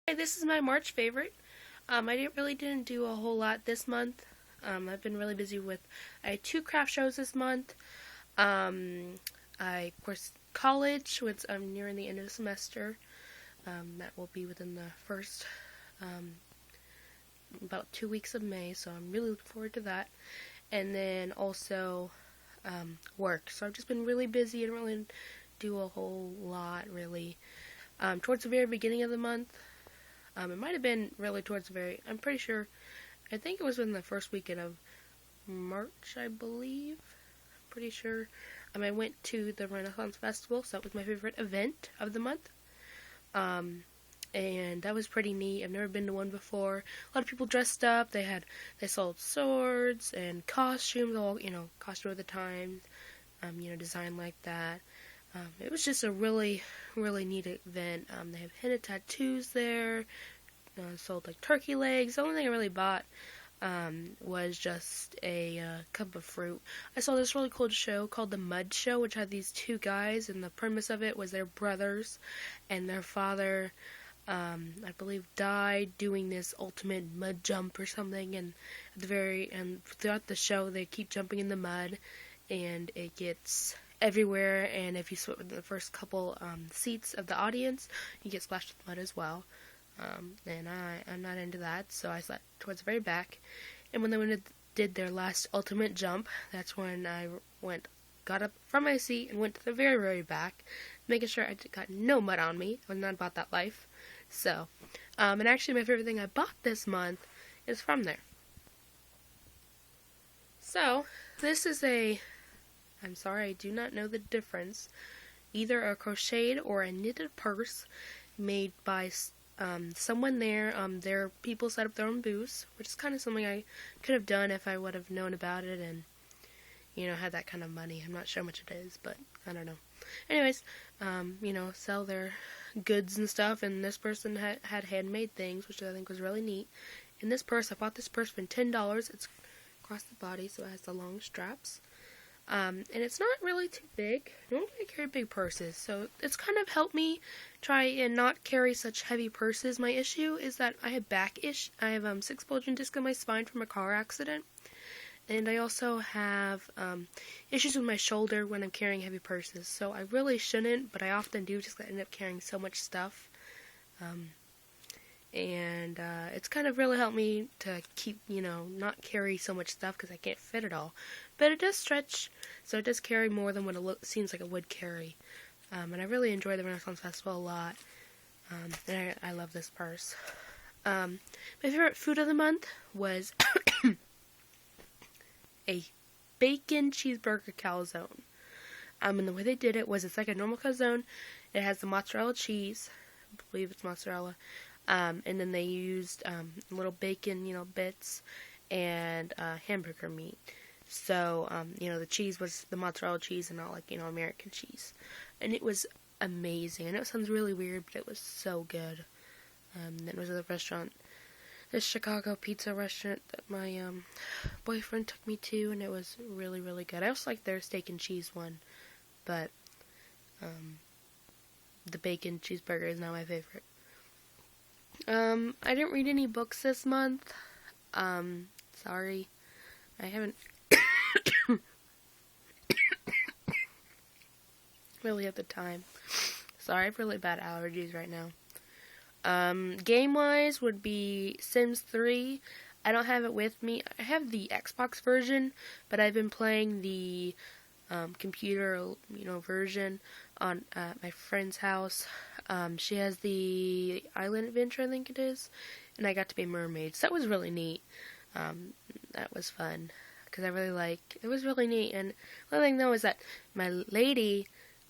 Hey, this is my March favorite. I didn't do a whole lot this month. I've been really busy with. I had two craft shows this month. Um, of course, college, which I'm nearing the end of the semester. That will be within the first um, about 2 weeks of May, so I'm really looking forward to that. And then also work. So I've just been really busy. I didn't really do a whole lot, really. Towards the very beginning of the month, it might have been really towards the very. I'm pretty sure. I think it was in the first weekend of March, I believe. Pretty sure. I went to the Renaissance Festival, so that was my favorite event of the month. Um, and that was pretty neat. I've never been to one before. A lot of people dressed up. They sold swords and costumes, all costume of the time, design like that. It was just a really, really neat event. They have henna tattoos there. Sold like turkey legs. The only thing I really bought was just a cup of fruit. I saw this really cool show called The Mud Show, which had these two guys, and the premise of it was their brothers, and their father, I believe, died doing this ultimate mud jump or something. And and throughout the show, they keep jumping in the mud, and it gets everywhere. And if you sit in the first couple seats of the audience, you get splashed with mud as well. And I'm not into that, so I sat towards the very back. And when did their last ultimate jump, that's when got up from my seat and went to the very, very back, making sure I got no mud on me. I was not about that life. So, and actually my favorite thing I bought this month is from there. So, this is I'm sorry, I do not know the difference. Either a crocheted or a knitted purse made by someone there. Their people set up their own booths, which is kind of something I could have done if I would have known about it and, had that kind of money. I'm not sure how much it is, but I don't know. Anyways, sell their goods and stuff, and this person had handmade things, which I think was really neat. In this purse, I bought this purse for $10. It's across the body, so it has the long straps. And it's not really too big. Normally I carry big purses, so it's kind of helped me try and not carry such heavy purses. My issue is that I have I have 6 bulging discs in my spine from a car accident, and I also have issues with my shoulder when I'm carrying heavy purses. So I really shouldn't, but I often do, just 'cause I end up carrying so much stuff. And it's kind of really helped me to keep, not carry so much stuff because I can't fit it all. But it does stretch, so it does carry more than what it seems like it would carry. And I really enjoy the Renaissance Festival a lot. And I love this purse. My favorite food of the month was a bacon cheeseburger calzone. And the way they did it was it's like a normal calzone. It has the mozzarella cheese. I believe it's mozzarella. And then they used little bacon, bits, and hamburger meat. So, the cheese was the mozzarella cheese and not like, American cheese. And it was amazing. I know it sounds really weird, but it was so good. It was at the restaurant, this Chicago pizza restaurant that my boyfriend took me to, and it was really, really good. I also like their steak and cheese one, but the bacon cheeseburger is not my favorite. I didn't read any books this month. Sorry. I haven't really had the time. Sorry, I have really bad allergies right now. Game-wise would be Sims 3. I don't have it with me. I have the Xbox version, but I've been playing the computer, version on my friend's house. She has the Island Adventure, I think it is, and I got to be mermaids. So that was really neat. That was fun because it was really neat. And one thing though is that my lady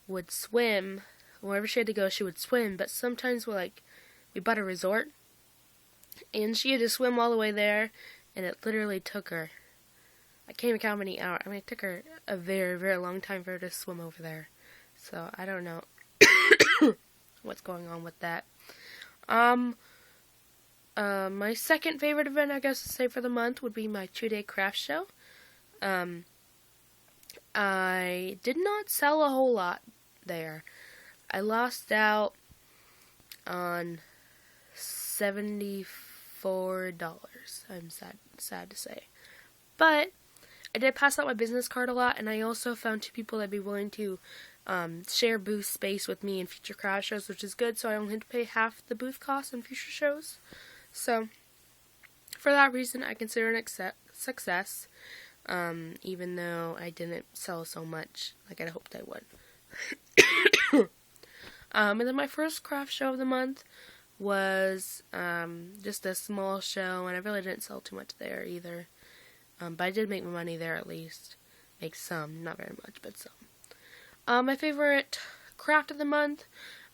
would swim wherever she had to go. She would swim, but sometimes we bought a resort, and she had to swim all the way there, and it literally took her. I can't even count how many hours. It took her a very, very long time for her to swim over there. So I don't know what's going on with that. My second favorite event, I guess to say for the month, would be my 2-day craft show. I did not sell a whole lot there. I lost out on $74. I'm sad to say. But I did pass out my business card a lot, and I also found 2 people that'd be willing to share booth space with me in future craft shows, which is good, so I only had to pay half the booth cost in future shows. So, for that reason, I consider it a success, even though I didn't sell so much like I hoped I would. And then my first craft show of the month was just a small show, and I really didn't sell too much there either. But I did make money there at least. Make some, not very much, but some. My favorite craft of the month,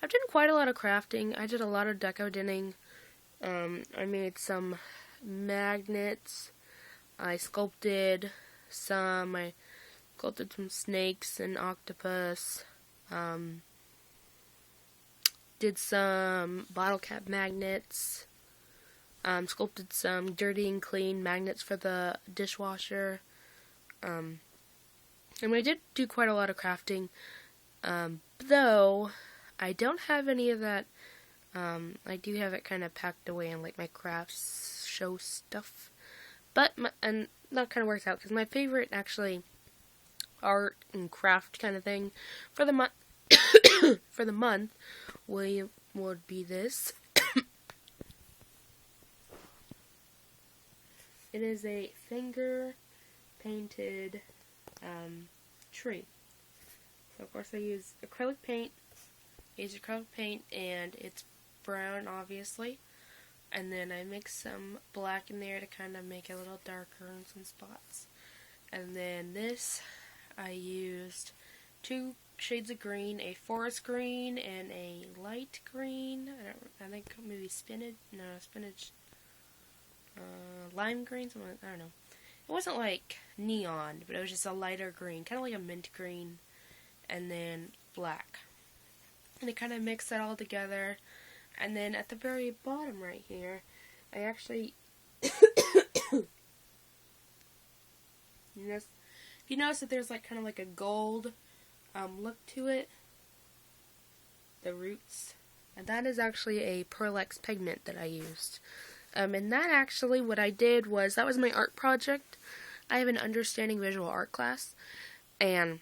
I've done quite a lot of crafting. I did a lot of deco dinning. I made some magnets. I sculpted some. I sculpted some snakes and octopus. Did some bottle cap magnets. Sculpted some dirty and clean magnets for the dishwasher. And I did do quite a lot of crafting. Though, I don't have any of that. I do have it kind of packed away in like my crafts show stuff. But, and that kind of works out because my favorite actually art and craft kind of thing for the month would be this. It is a finger painted tree. So of course I use acrylic paint. And it's brown obviously. And then I mix some black in there to kind of make it a little darker in some spots. And then this, I used 2 shades of green, a forest green and a light green. I think maybe spinach, lime green, something, I don't know. It wasn't like neon, but it was just a lighter green, kind of like a mint green, and then black. And I kind of mixed that all together. And then at the very bottom right here, I actually, you notice that there's like kind of like a gold look to it, the roots, and that is actually a Pearl-Ex pigment that I used. And that actually, what I did was, that was my art project. I have an Understanding Visual Art class, and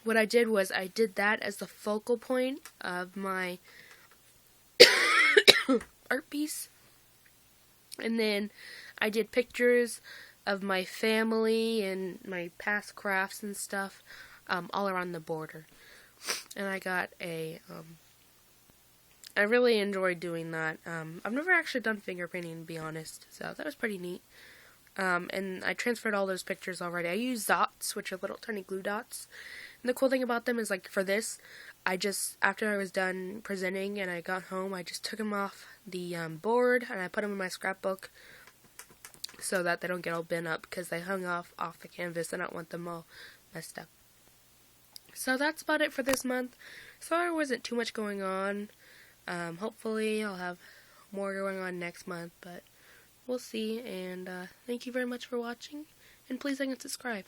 what I did was I did that as the focal point of my art piece. And then I did pictures of my family and my past crafts and stuff all around the border. And I got a I really enjoyed doing that. I've never actually done finger painting, to be honest, so that was pretty neat. And I transferred all those pictures already. I used dots, which are little tiny glue dots. And the cool thing about them is, like, for this, after I was done presenting and I got home, I just took them off the board and I put them in my scrapbook so that they don't get all bent up because they hung off the canvas and I don't want them all messed up. So that's about it for this month. Sorry there wasn't too much going on. Hopefully I'll have more going on next month, but we'll see. And thank you very much for watching, and please like and subscribe.